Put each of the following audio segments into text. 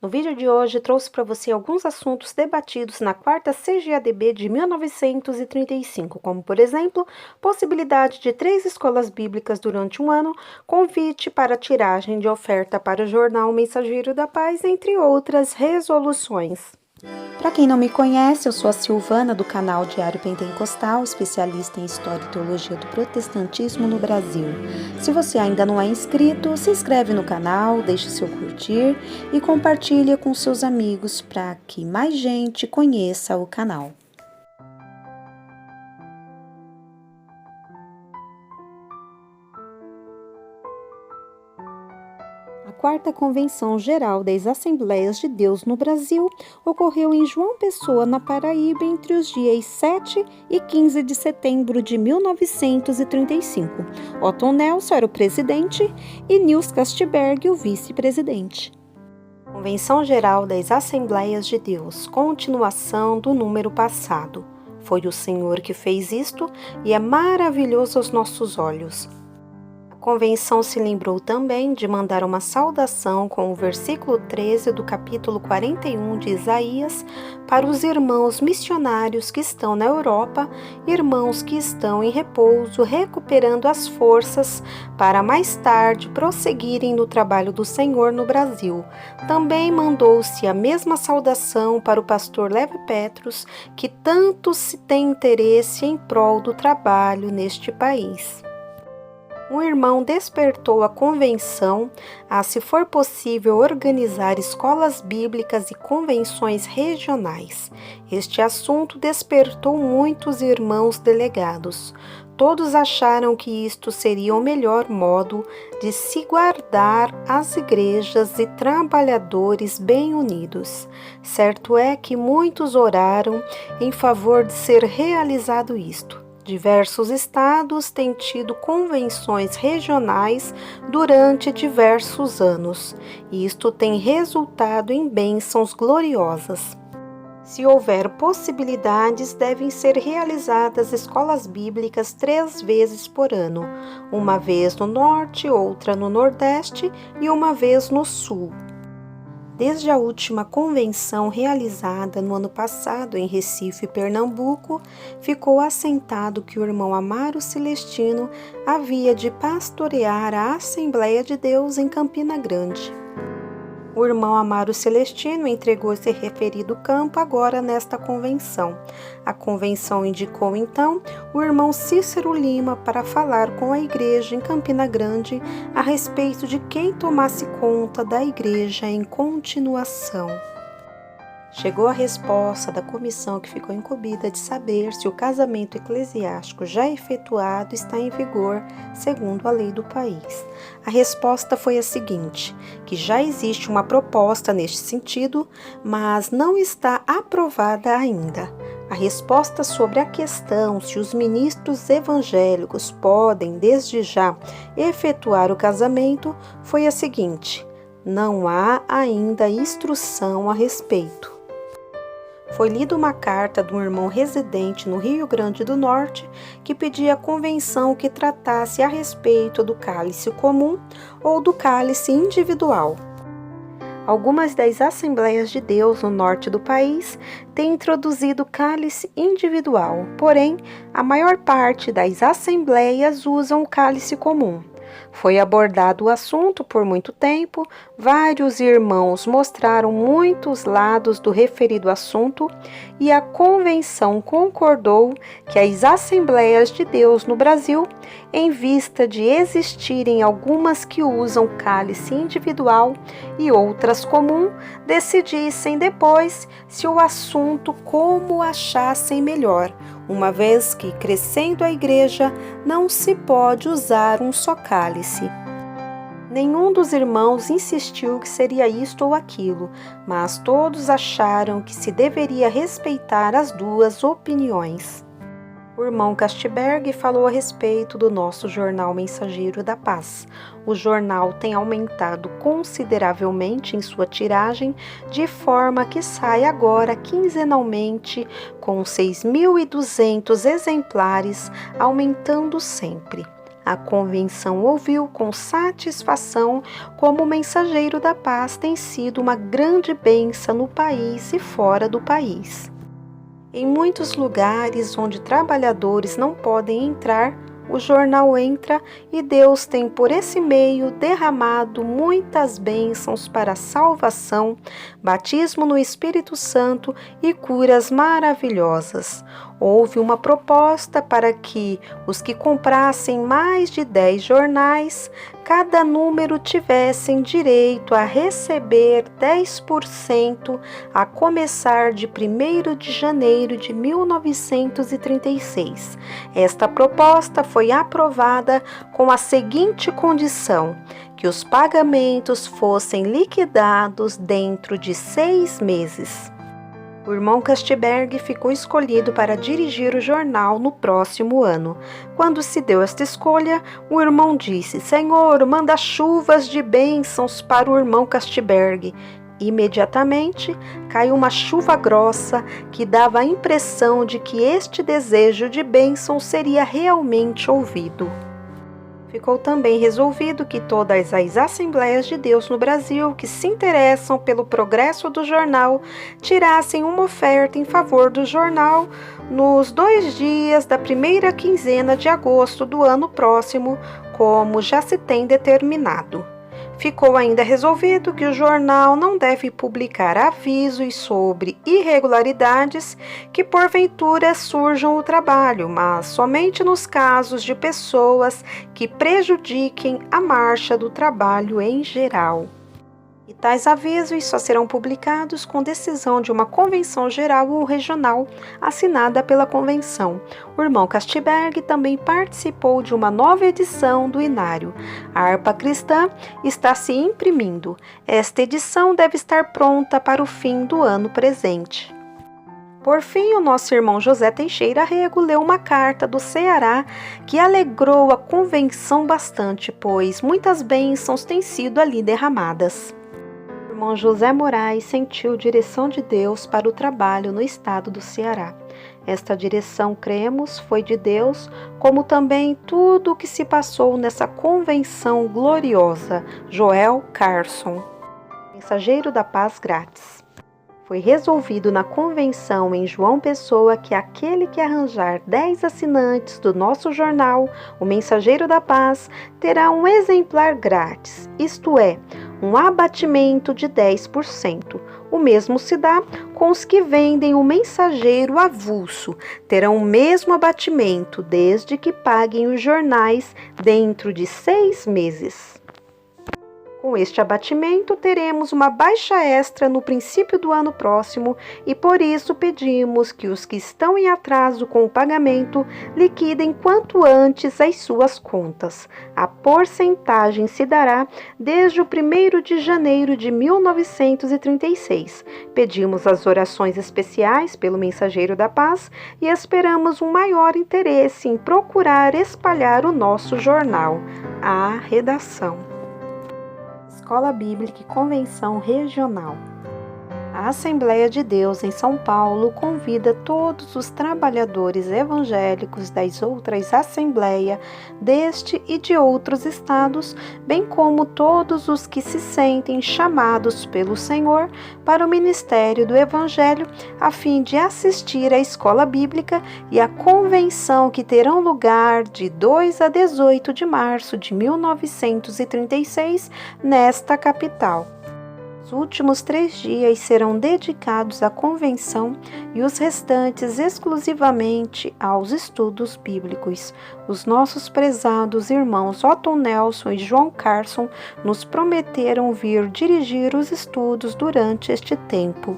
No vídeo de hoje, trouxe para você alguns assuntos debatidos na 4ª CGADB de 1935, como, por exemplo, possibilidade de 3 escolas bíblicas durante um ano, convite para tiragem de oferta para o jornal Mensageiro da Paz, entre outras resoluções. Para quem não me conhece, eu sou a Silvana do canal Diário Pentecostal, especialista em História e Teologia do Protestantismo no Brasil. Se você ainda não é inscrito, se inscreve no canal, deixe seu curtir e compartilhe com seus amigos para que mais gente conheça o canal. A 4ª Convenção Geral das Assembleias de Deus no Brasil ocorreu em João Pessoa, na Paraíba, entre os dias 7 e 15 de setembro de 1935. Otton Nelson era o presidente e Niels Castberg o vice-presidente. Convenção Geral das Assembleias de Deus, continuação do número passado. Foi o Senhor que fez isto e é maravilhoso aos nossos olhos. A convenção se lembrou também de mandar uma saudação com o versículo 13 do capítulo 41 de Isaías para os irmãos missionários que estão na Europa, irmãos que estão em repouso, recuperando as forças para mais tarde prosseguirem no trabalho do Senhor no Brasil. Também mandou-se a mesma saudação para o pastor Levi Petrus, que tanto se tem interesse em prol do trabalho neste país. Um irmão despertou a convenção a, se for possível, organizar escolas bíblicas e convenções regionais. Este assunto despertou muitos irmãos delegados. Todos acharam que isto seria o melhor modo de se guardar as igrejas e trabalhadores bem unidos. Certo é que muitos oraram em favor de ser realizado isto. Diversos estados têm tido convenções regionais durante diversos anos, e isto tem resultado em bênçãos gloriosas. Se houver possibilidades, devem ser realizadas escolas bíblicas 3 vezes por ano, uma vez no norte, outra no nordeste e uma vez no sul. Desde a última convenção realizada no ano passado em Recife, Pernambuco, ficou assentado que o irmão Amaro Celestino havia de pastorear a Assembleia de Deus em Campina Grande. O irmão Amaro Celestino entregou esse referido campo agora nesta convenção. A convenção indicou então o irmão Cícero Lima para falar com a igreja em Campina Grande a respeito de quem tomasse conta da igreja em continuação. Chegou a resposta da comissão que ficou incumbida de saber se o casamento eclesiástico já efetuado está em vigor segundo a lei do país. A resposta foi a seguinte, que já existe uma proposta neste sentido, mas não está aprovada ainda. A resposta sobre a questão se os ministros evangélicos podem, desde já, efetuar o casamento foi a seguinte: não há ainda instrução a respeito. Foi lida uma carta de um irmão residente no Rio Grande do Norte que pedia à convenção que tratasse a respeito do cálice comum ou do cálice individual. Algumas das Assembleias de Deus no norte do país têm introduzido cálice individual, porém, a maior parte das assembleias usam o cálice comum. Foi abordado o assunto por muito tempo, vários irmãos mostraram muitos lados do referido assunto e a convenção concordou que as Assembleias de Deus no Brasil, em vista de existirem algumas que usam cálice individual e outras comum, decidissem depois se o assunto como achassem melhor, uma vez que, crescendo a igreja, não se pode usar um só cálice. Nenhum dos irmãos insistiu que seria isto ou aquilo, mas todos acharam que se deveria respeitar as duas opiniões. O irmão Castberg falou a respeito do nosso jornal Mensageiro da Paz. O jornal tem aumentado consideravelmente em sua tiragem, de forma que sai agora quinzenalmente com 6.200 exemplares, aumentando sempre. A convenção ouviu com satisfação como o mensageiro da paz tem sido uma grande bênção no país e fora do país. Em muitos lugares onde trabalhadores não podem entrar, o jornal entra e Deus tem por esse meio derramado muitas bênçãos para a salvação, batismo no Espírito Santo e curas maravilhosas. Houve uma proposta para que os que comprassem mais de 10 jornais, cada número tivessem direito a receber 10% a começar de 1º de janeiro de 1936. Esta proposta foi aprovada com a seguinte condição: que os pagamentos fossem liquidados dentro de 6 meses. O irmão Castberg ficou escolhido para dirigir o jornal no próximo ano. Quando se deu esta escolha, o irmão disse: Senhor, manda chuvas de bênçãos para o irmão Castberg. Imediatamente caiu uma chuva grossa que dava a impressão de que este desejo de bênção seria realmente ouvido. Ficou também resolvido que todas as Assembleias de Deus no Brasil que se interessam pelo progresso do jornal tirassem uma oferta em favor do jornal nos 2 dias da primeira quinzena de agosto do ano próximo, como já se tem determinado. Ficou ainda resolvido que o jornal não deve publicar avisos sobre irregularidades que porventura surjam no trabalho, mas somente nos casos de pessoas que prejudiquem a marcha do trabalho em geral. E tais avisos só serão publicados com decisão de uma convenção geral ou regional assinada pela convenção. O irmão Castberg também participou de uma nova edição do Inário. A harpa cristã está se imprimindo. Esta edição deve estar pronta para o fim do ano presente. Por fim, o nosso irmão José Teixeira Rego leu uma carta do Ceará que alegrou a convenção bastante, pois muitas bênçãos têm sido ali derramadas. O irmão José Moraes sentiu direção de Deus para o trabalho no estado do Ceará. Esta direção, cremos, foi de Deus, como também tudo o que se passou nessa convenção gloriosa. Joel Carson, mensageiro da paz grátis. Foi resolvido na convenção em João Pessoa que aquele que arranjar 10 assinantes do nosso jornal, o Mensageiro da Paz, terá um exemplar grátis, isto é, um abatimento de 10%. O mesmo se dá com os que vendem o mensageiro avulso, terão o mesmo abatimento, desde que paguem os jornais dentro de 6 meses. Com este abatimento, teremos uma baixa extra no princípio do ano próximo e por isso pedimos que os que estão em atraso com o pagamento liquidem quanto antes as suas contas. A porcentagem se dará desde o 1º de janeiro de 1936. Pedimos as orações especiais pelo Mensageiro da Paz e esperamos um maior interesse em procurar espalhar o nosso jornal. A redação. Escola Bíblica e Convenção Regional. A Assembleia de Deus em São Paulo convida todos os trabalhadores evangélicos das outras assembleias deste e de outros estados, bem como todos os que se sentem chamados pelo Senhor para o ministério do Evangelho, a fim de assistir à escola bíblica e à convenção que terão lugar de 2 a 18 de março de 1936 nesta capital. Os últimos 3 dias serão dedicados à convenção e os restantes exclusivamente aos estudos bíblicos. Os nossos prezados irmãos Otton Nelson e João Carson nos prometeram vir dirigir os estudos durante este tempo.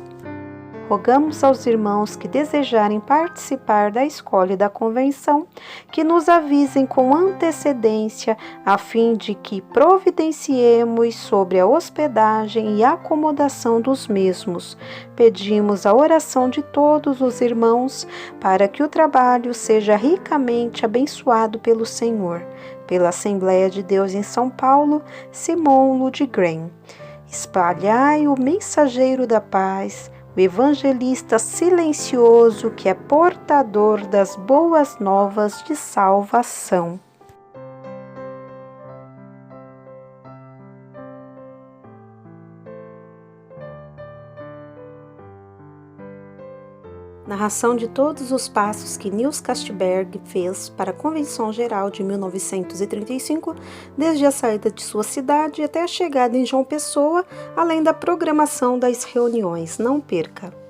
Rogamos aos irmãos que desejarem participar da escola e da convenção que nos avisem com antecedência a fim de que providenciemos sobre a hospedagem e acomodação dos mesmos. Pedimos a oração de todos os irmãos para que o trabalho seja ricamente abençoado pelo Senhor. Pela Assembleia de Deus em São Paulo, Simon Ludgren. Espalhai o mensageiro da paz, o evangelista silencioso que é portador das boas novas de salvação. Narração de todos os passos que Niels Castberg fez para a Convenção Geral de 1935, desde a saída de sua cidade até a chegada em João Pessoa, além da programação das reuniões. Não perca!